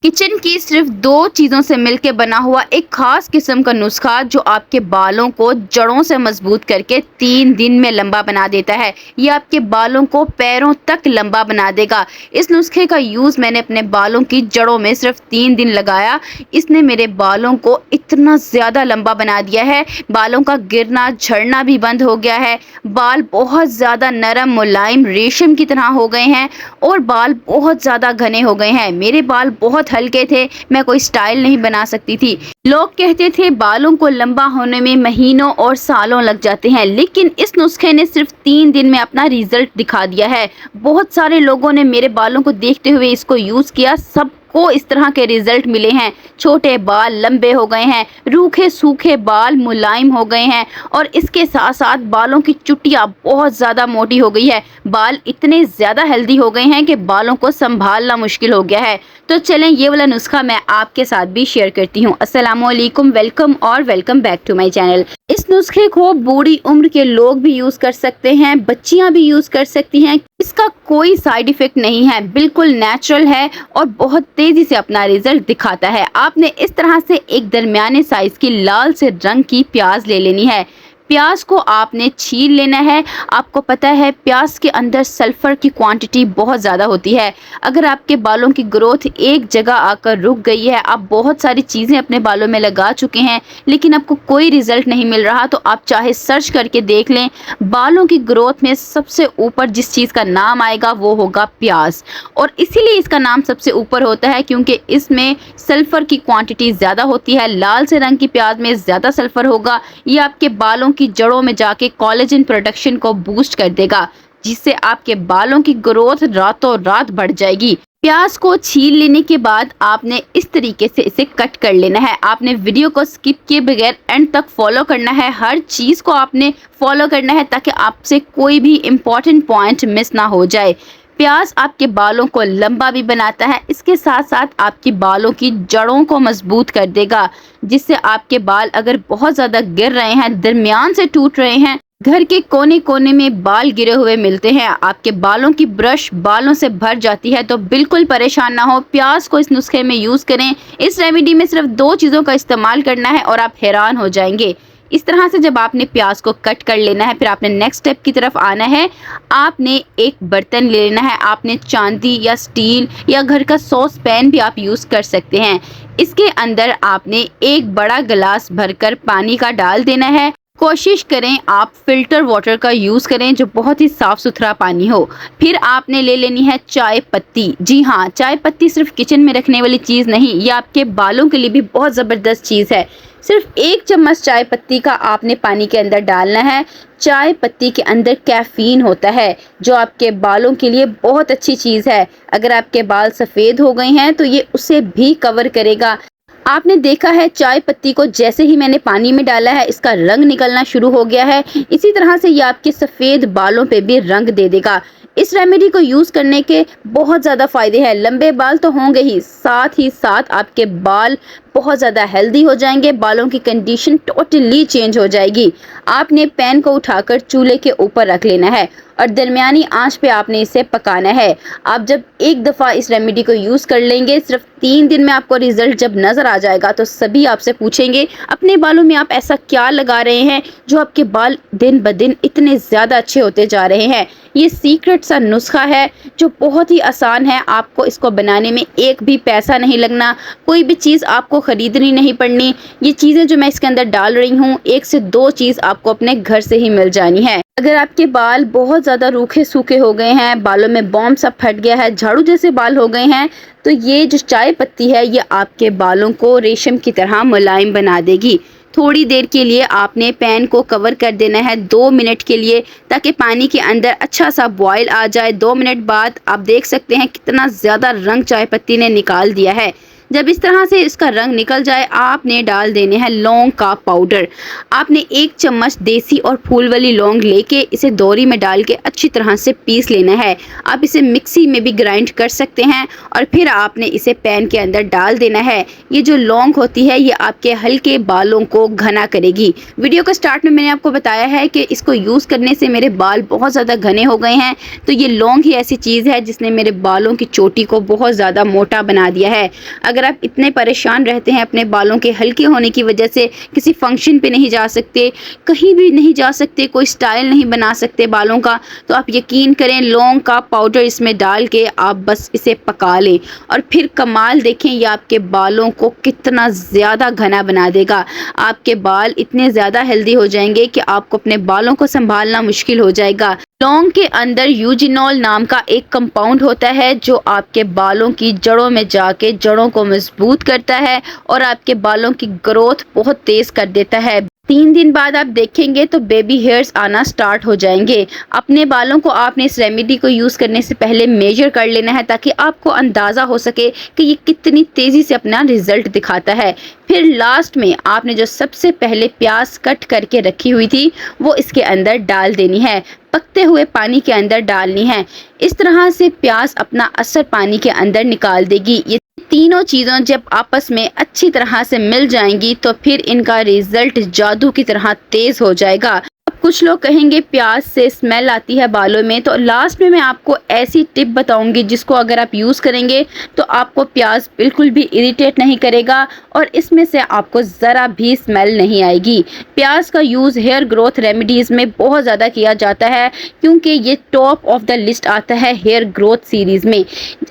Kitchen की सिर्फ 2 चीज़ों से मिलके बना हुआ एक खास किस्म का नुस्खा जो आपके बालों को जड़ों से मजबूत करके 3 दिन में लंबा बना देता है। ये आपके बालों को पैरों तक लंबा बना देगा। इस नुस्खे का यूज़ मैंने अपने बालों की जड़ों में सिर्फ 3 दिन लगाया। इसने मेरे बालों को इतना ज़्यादा लंबा बना दिया है, बालों का गिरना झड़ना भी बंद हो गया है। बाल बहुत ज़्यादा नरम मुलायम रेशम की तरह हो गए हैं और बाल बहुत ज़्यादा घने हो गए हैं। मेरे बाल बहुत हल्के थे, मैं कोई स्टाइल नहीं बना सकती थी। लोग कहते थे बालों को लंबा होने में महीनों और सालों लग जाते हैं, लेकिन इस नुस्खे ने सिर्फ 3 दिन में अपना रिजल्ट दिखा दिया है। बहुत सारे लोगों ने मेरे बालों को देखते हुए इसको यूज़ किया, सबको इस तरह के रिजल्ट मिले हैं। छोटे बाल लंबे हो गए हैं, रूखे सूखे बाल मुलायम हो गए हैं और इसके साथ साथ बालों की चुटिया बहुत ज़्यादा मोटी हो गई है। बाल इतने ज़्यादा हेल्दी हो गए हैं कि बालों को संभालना मुश्किल हो गया है। तो चलें ये वाला नुस्खा मैं आपके साथ भी शेयर करती हूँ। अस्सलामुअलैकुम, welcome back to my channel. इस नुस्खे को बूढ़ी उम्र के लोग भी यूज़ कर सकते हैं, बच्चियाँ भी यूज़ कर सकती हैं। इसका कोई साइड इफ़ेक्ट नहीं है, बिल्कुल नेचुरल है और बहुत तेज़ी से अपना रिजल्ट दिखाता है। आपने इस तरह से एक दरमियाने साइज़ की लाल से रंग की प्याज ले लेनी है। प्याज को आपने छील लेना है। आपको पता है प्याज के अंदर सल्फ़र की क्वांटिटी बहुत ज़्यादा होती है। अगर आपके बालों की ग्रोथ एक जगह आकर रुक गई है, आप बहुत सारी चीज़ें अपने बालों में लगा चुके हैं लेकिन आपको कोई रिज़ल्ट नहीं मिल रहा, तो आप चाहे सर्च करके देख लें, बालों की ग्रोथ में सबसे ऊपर जिस चीज़ का नाम आएगा वो होगा प्याज। और इसीलिए इसका नाम सबसे ऊपर होता है क्योंकि इसमें सल्फ़र की क्वांटिटी ज़्यादा होती है। लाल से रंग की प्याज में ज़्यादा सल्फ़र होगा। ये आपके बालों की जड़ों में जाके कोलेजन प्रोडक्शन को बूस्ट कर देगा, जिससे आपके बालों की ग्रोथ रातों रात बढ़ जाएगी। प्याज को छील लेने के बाद आपने इस तरीके से इसे कट कर लेना है। आपने वीडियो को स्किप किए बगैर एंड तक फॉलो करना है। हर चीज़ को आपने फॉलो करना है ताकि आपसे कोई भी इम्पोर्टेंट पॉइंट मिस ना हो जाए। प्याज आपके बालों को लंबा भी बनाता है, इसके साथ साथ आपके बालों की जड़ों को मजबूत कर देगा, जिससे आपके बाल अगर बहुत ज़्यादा गिर रहे हैं, दरमियान से टूट रहे हैं, घर के कोने कोने में बाल गिरे हुए मिलते हैं, आपके बालों की ब्रश बालों से भर जाती है, तो बिल्कुल परेशान ना हो। प्याज को इस नुस्खे में यूज़ करें। इस रेमेडी में सिर्फ 2 चीज़ों का इस्तेमाल करना है और आप हैरान हो जाएंगे। इस तरह से जब आपने प्याज को कट कर लेना है, फिर आपने नेक्स्ट स्टेप की तरफ आना है। आपने एक बर्तन ले लेना है। आपने चांदी या स्टील या घर का सॉस पैन भी आप यूज़ कर सकते हैं। इसके अंदर आपने एक बड़ा गिलास भरकर पानी का डाल देना है। कोशिश करें आप फिल्टर वाटर का यूज़ करें जो बहुत ही साफ़ सुथरा पानी हो। फिर आपने ले लेनी है चाय पत्ती। जी हाँ, चाय पत्ती सिर्फ किचन में रखने वाली चीज़ नहीं, ये आपके बालों के लिए भी बहुत ज़बरदस्त चीज़ है। सिर्फ 1 चम्मच चाय पत्ती का आपने पानी के अंदर डालना है। चाय पत्ती के अंदर कैफ़ीन होता है जो आपके बालों के लिए बहुत अच्छी चीज़ है। अगर आपके बाल सफ़ेद हो गए हैं तो ये उसे भी कवर करेगा। आपने देखा है चाय पत्ती को जैसे ही मैंने पानी में डाला है, इसका रंग निकलना शुरू हो गया है। इसी तरह से ये आपके सफ़ेद बालों पे भी रंग दे देगा। इस रेमेडी को यूज़ करने के बहुत ज़्यादा फ़ायदे हैं। लंबे बाल तो होंगे ही साथ आपके बाल बहुत ज़्यादा हेल्दी हो जाएंगे, बालों की कंडीशन टोटली चेंज हो जाएगी। आपने पैन को उठाकर चूल्हे के ऊपर रख लेना है और दरमियानी आंच पे आपने इसे पकाना है। आप जब एक दफ़ा इस रेमेडी को यूज़ कर लेंगे, सिर्फ 3 दिन में आपको रिज़ल्ट जब नज़र आ जाएगा तो सभी आपसे पूछेंगे अपने बालों में आप ऐसा क्या लगा रहे हैं जो आपके बाल दिन ब दिन इतने ज़्यादा अच्छे होते जा रहे हैं। ये सीक्रेट सा नुस्खा है जो बहुत ही आसान है। आपको इसको बनाने में एक भी पैसा नहीं लगना, कोई भी चीज़ आपको ख़रीदनी नहीं पड़नी। ये चीज़ें जो मैं इसके अंदर डाल रही हूँ, 1 से 2 चीज़ आपको अपने घर से ही मिल जानी है। अगर आपके बाल बहुत ज़्यादा रूखे सूखे हो गए हैं, बालों में बॉम्ब सा फट गया है, झाड़ू जैसे बाल हो गए हैं, तो ये जो चाय पत्ती है ये आपके बालों को रेशम की तरह मुलायम बना देगी। थोड़ी देर के लिए आपने पैन को कवर कर देना है 2 मिनट के लिए, ताकि पानी के अंदर अच्छा सा बॉयल आ जाए। 2 मिनट बाद आप देख सकते हैं कितना ज़्यादा रंग चाय पत्ती ने निकाल दिया है। जब इस तरह से इसका रंग निकल जाए, आपने डाल देने हैं लौंग का पाउडर। आपने 1 चम्मच देसी और फूल वाली लौंग लेके इसे दोरी में डाल के अच्छी तरह से पीस लेना है। आप इसे मिक्सी में भी ग्राइंड कर सकते हैं और फिर आपने इसे पैन के अंदर डाल देना है। ये जो लौंग होती है ये आपके हल्के बालों को घना करेगी। वीडियो के स्टार्ट में मैंने आपको बताया है कि इसको यूज़ करने से मेरे बाल बहुत ज़्यादा घने हो गए हैं, तो ये लौंग ही ऐसी चीज़ है जिसने मेरे बालों की चोटी को बहुत ज़्यादा मोटा बना दिया है। अगर आप इतने परेशान रहते हैं अपने बालों के हल्के होने की वजह से, किसी फंक्शन पे नहीं जा सकते, कहीं भी नहीं जा सकते, कोई स्टाइल नहीं बना सकते बालों का, तो आप यकीन करें लौंग का पाउडर इसमें डाल के आप बस इसे पका लें और फिर कमाल देखें, ये आपके बालों को कितना ज़्यादा घना बना देगा। आपके बाल इतने ज़्यादा हेल्दी हो जाएंगे कि आपको अपने बालों को संभालना मुश्किल हो जाएगा। लौंग के अंदर यूजिनॉल नाम का एक कंपाउंड होता है जो आपके बालों की जड़ों में जाके जड़ों को मजबूत करता है और आपके बालों की ग्रोथ बहुत तेज़ कर देता है। 3 दिन बाद आप देखेंगे तो बेबी हेयर्स आना स्टार्ट हो जाएंगे। अपने बालों को आपने इस रेमेडी को यूज़ करने से पहले मेजर कर लेना है ताकि आपको अंदाज़ा हो सके कि ये कितनी तेज़ी से अपना रिजल्ट दिखाता है। फिर लास्ट में आपने जो सबसे पहले प्याज कट करके रखी हुई थी वो इसके अंदर डाल देनी है, पकते हुए पानी के अंदर डालनी है। इस तरह से प्याज अपना असर पानी के अंदर निकाल देगी। ये तीनों चीज़ों जब आपस में अच्छी तरह से मिल जाएंगी तो फिर इनका रिजल्ट जादू की तरह तेज़ हो जाएगा। कुछ लोग कहेंगे प्याज से स्मेल आती है बालों में, तो लास्ट में मैं आपको ऐसी टिप बताऊंगी जिसको अगर आप यूज़ करेंगे तो आपको प्याज बिल्कुल भी इरिटेट नहीं करेगा और इसमें से आपको ज़रा भी स्मेल नहीं आएगी। प्याज का यूज़ हेयर ग्रोथ रेमेडीज़ में बहुत ज़्यादा किया जाता है क्योंकि ये टॉप ऑफ द लिस्ट आता है हेयर ग्रोथ सीरीज़ में।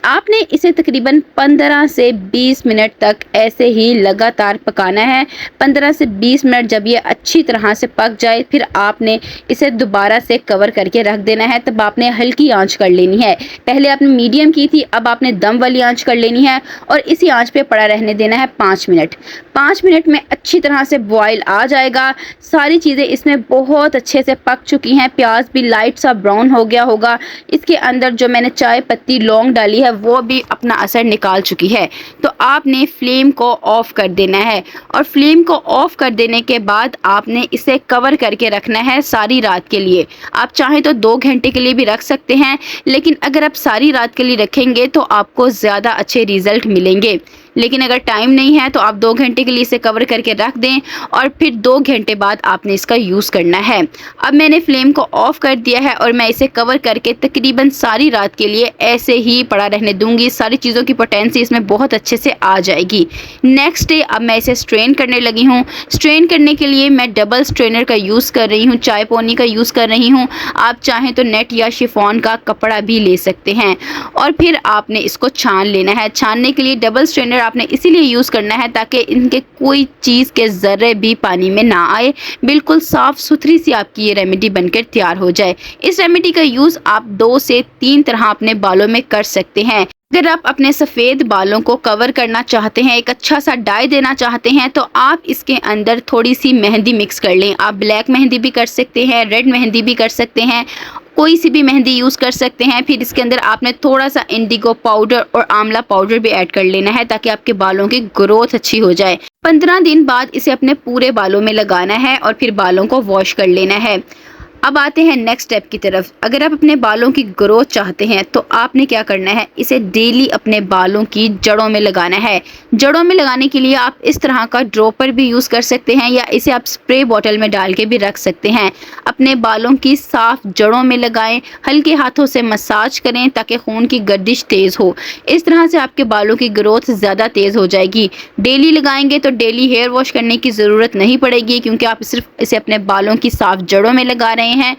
आपने इसे तकरीबन 15 से 20 मिनट तक ऐसे ही लगातार पकाना है। 15 से 20 मिनट जब ये अच्छी तरह से पक जाए फिर आपने इसे दोबारा से कवर करके रख देना है। तब आपने हल्की आंच कर लेनी है। पहले आपने मीडियम की थी, अब आपने दम वाली आंच कर लेनी है और इसी आंच पे पड़ा रहने देना है 5 मिनट। 5 मिनट में अच्छी तरह से बॉयल आ जाएगा। सारी चीज़ें इसमें बहुत अच्छे से पक चुकी हैं। प्याज भी लाइट सा ब्राउन हो गया होगा। इसके अंदर जो मैंने चाय पत्ती लौंग डाली है वो भी अपना असर निकाल चुकी है। तो आपने फ्लेम को ऑफ कर देना है और फ्लेम को ऑफ कर देने के बाद आपने इसे कवर करके रखना है सारी रात के लिए। आप चाहें तो 2 घंटे के लिए भी रख सकते हैं, लेकिन अगर आप सारी रात के लिए रखेंगे तो आपको ज़्यादा अच्छे रिजल्ट मिलेंगे। लेकिन अगर टाइम नहीं है तो आप 2 घंटे के लिए इसे कवर करके रख दें और फिर 2 घंटे बाद आपने इसका यूज़ करना है। अब मैंने फ्लेम को ऑफ कर दिया है और मैं इसे कवर करके तकरीबन सारी रात के लिए ऐसे ही पड़ा रहने दूंगी। सारी चीज़ों की पोटेंसी इसमें बहुत अच्छे से आ जाएगी। नेक्स्ट डे अब मैं इसे स्ट्रेन करने लगी हूँ। स्ट्रेन करने के लिए मैं डबल स्ट्रेनर का यूज़ कर रही हूँ, चाय पोनी का यूज़ कर रही हूँ। आप चाहें तो नेट या शिफॉन का कपड़ा भी ले सकते हैं और फिर आपने इसको छान लेना है। छानने के लिए डबल स्ट्रेनर आपने इसीलिए यूज़ करना है ताकि इनके कोई चीज़ के ज़र्रे भी पानी में ना आए। बिल्कुल साफ़ सुथरी सी आपकी ये रेमेडी बनकर तैयार हो जाए। इस रेमेडी का यूज़ आप 2 से 3 तरह अपने बालों में कर सकते हैं। अगर आप अपने सफ़ेद बालों को कवर करना चाहते हैं, एक अच्छा सा डाई देना चाहते हैं, तो आप इसके अंदर थोड़ी सी मेहंदी मिक्स कर लें। आप ब्लैक मेहंदी भी कर सकते हैं, रेड मेहंदी भी कर सकते हैं, कोई सी भी मेहंदी यूज़ कर सकते हैं। फिर इसके अंदर आपने थोड़ा सा इंडिगो पाउडर और आंवला पाउडर भी ऐड कर लेना है ताकि आपके बालों की ग्रोथ अच्छी हो जाए। 15 दिन बाद इसे अपने पूरे बालों में लगाना है और फिर बालों को वॉश कर लेना है। अब आते हैं नेक्स्ट स्टेप की तरफ। अगर आप अपने बालों की ग्रोथ चाहते हैं तो आपने क्या करना है, इसे डेली अपने बालों की जड़ों में लगाना है। जड़ों में लगाने के लिए आप इस तरह का ड्रॉपर भी यूज़ कर सकते हैं या इसे आप स्प्रे बॉटल में डाल के भी रख सकते हैं। अपने बालों की साफ जड़ों में लगाएं, हल्के हाथों से मसाज करें ताकि खून की गर्दिश तेज़ हो। इस तरह से आपके बालों की ग्रोथ ज़्यादा तेज़ हो जाएगी। डेली लगाएंगे तो डेली हेयर वॉश करने की ज़रूरत नहीं पड़ेगी क्योंकि आप सिर्फ इसे अपने बालों की साफ जड़ों में लगा रहे हैं।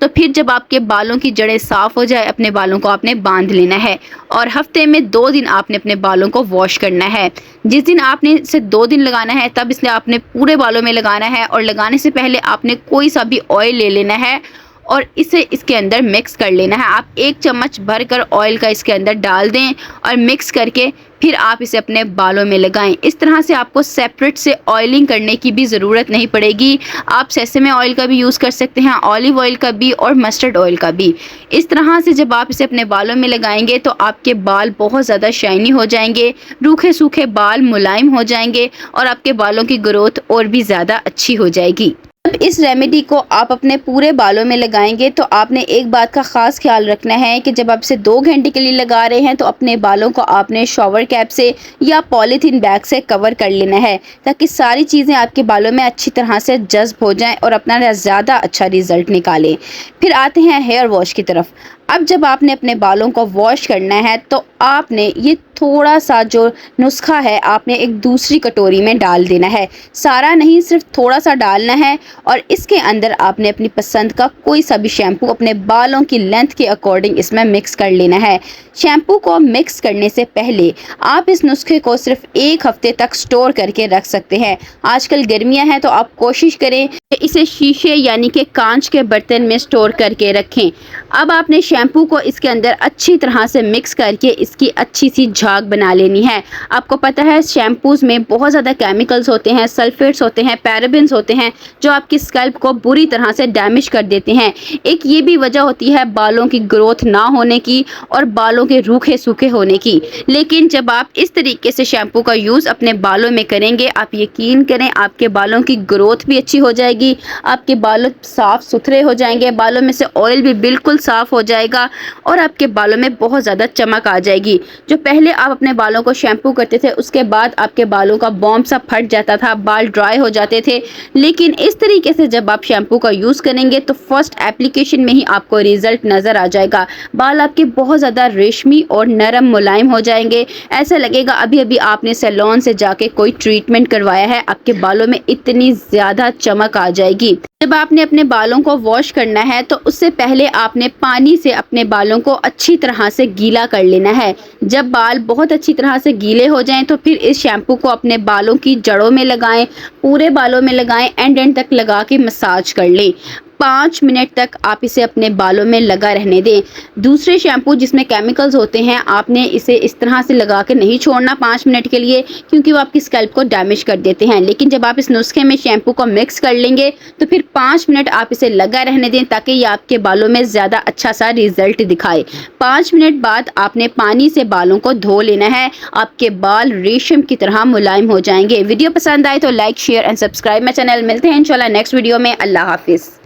तो फिर जब आपके बालों की जड़ें साफ़ हो जाए, अपने बालों को आपने बांध लेना है और हफ्ते में 2 दिन आपने अपने बालों को वॉश करना है। जिस दिन आपने इसे 2 दिन लगाना है तब इसलिए आपने पूरे बालों में लगाना है और लगाने से पहले आपने कोई सा भी ऑयल ले लेना है और इसे इसके अंदर मिक्स कर लेना है। आप 1 चम्मच भरकर ऑयल का इसके अंदर डाल दें और मिक्स करके फिर आप इसे अपने बालों में लगाएं। इस तरह से आपको सेपरेट से ऑयलिंग करने की भी ज़रूरत नहीं पड़ेगी। आप सेसमे ऑयल का भी यूज़ कर सकते हैं, ऑलिव ऑयल का भी और मस्टर्ड ऑयल का भी। इस तरह से जब आप इसे अपने बालों में लगाएंगे तो आपके बाल बहुत ज़्यादा शाइनी हो जाएंगे, रूखे सूखे बाल मुलायम हो जाएंगे और आपके बालों की ग्रोथ और भी ज़्यादा अच्छी हो जाएगी। जब इस रेमेडी को आप अपने पूरे बालों में लगाएंगे तो आपने एक बात का ख़ास ख्याल रखना है कि जब आप इसे 2 घंटे के लिए लगा रहे हैं तो अपने बालों को आपने शॉवर कैप से या पॉलीथीन बैग से कवर कर लेना है, ताकि सारी चीज़ें आपके बालों में अच्छी तरह से जज्ब हो जाएं और अपना ज़्यादा अच्छा रिज़ल्ट निकालें। फिर आते हैं हेयर वॉश की तरफ। अब जब आपने अपने बालों को वॉश करना है तो आपने ये थोड़ा सा जो नुस्खा है आपने एक दूसरी कटोरी में डाल देना है। सारा नहीं, सिर्फ थोड़ा सा डालना है और इसके अंदर आपने अपनी पसंद का कोई सा भी शैम्पू अपने बालों की लेंथ के अकॉर्डिंग इसमें मिक्स कर लेना है। शैम्पू को मिक्स करने से पहले आप इस नुस्खे को सिर्फ 1 हफ्ते तक स्टोर करके रख सकते हैं। आजकल गर्मियाँ हैं तो आप कोशिश करें कि इसे शीशे यानी कि कांच के बर्तन में स्टोर करके रखें। अब आपने शैम्पू को इसके अंदर अच्छी तरह से मिक्स करके इसकी अच्छी सी झाग बना लेनी है। आपको पता है शैम्पूज़ में बहुत ज़्यादा केमिकल्स होते हैं, सल्फेट्स होते हैं, पैराबेन्स होते हैं जो आपकी स्कल्प को बुरी तरह से डैमेज कर देते हैं। एक ये भी वजह होती है बालों की ग्रोथ ना होने की और बालों के रूखे सूखे होने की। लेकिन जब आप इस तरीके से शैम्पू का यूज़ अपने बालों में करेंगे, आप यकीन करें आपके बालों की ग्रोथ भी अच्छी हो जाएगी, आपके बाल साफ़ सुथरे हो जाएंगे, बालों में से ऑयल भी बिल्कुल साफ़ हो जाएगा और आपके बालों में बहुत ज़्यादा चमक आ जाएगी। जो पहले आप अपने बालों को शैम्पू करते थे उसके बाद आपके बालों का बॉम्ब सा फट जाता था, बाल ड्राई हो जाते थे, लेकिन इस तरीके से जब आप शैम्पू का यूज़ करेंगे तो फर्स्ट एप्लीकेशन में ही आपको रिजल्ट नज़र आ जाएगा। बाल आपके बहुत ज़्यादा रेशमी और नरम मुलायम हो जाएंगे। ऐसा लगेगा अभी अभी आपने सैलून से जाके कोई ट्रीटमेंट करवाया है। आपके बालों में इतनी ज़्यादा चमक आ जाएगी। जब आपने अपने बालों को वॉश करना है तो उससे पहले आपने पानी से अपने बालों को अच्छी तरह से गीला कर लेना है। जब बाल बहुत अच्छी तरह से गीले हो जाएं तो फिर इस शैम्पू को अपने बालों की जड़ों में लगाएं, पूरे बालों में लगाएं, एंड तक लगा के मसाज कर लें। 5 मिनट तक आप इसे अपने बालों में लगा रहने दें। दूसरे शैम्पू जिसमें केमिकल्स होते हैं आपने इसे इस तरह से लगा के नहीं छोड़ना 5 मिनट के लिए, क्योंकि वो आपकी स्कल्प को डैमेज कर देते हैं। लेकिन जब आप इस नुस्खे में शैम्पू को मिक्स कर लेंगे तो फिर 5 मिनट आप इसे लगा रहने दें ताकि ये आपके बालों में ज़्यादा अच्छा सा रिजल्ट दिखाए। 5 मिनट बाद आपने पानी से बालों को धो लेना है। आपके बाल रेशम की तरह मुलायम हो जाएंगे। वीडियो पसंद आए तो like, share and subscribe my channel. मिलते हैं इंशाल्लाह नेक्स्ट वीडियो में। अल्लाह हाफिज़।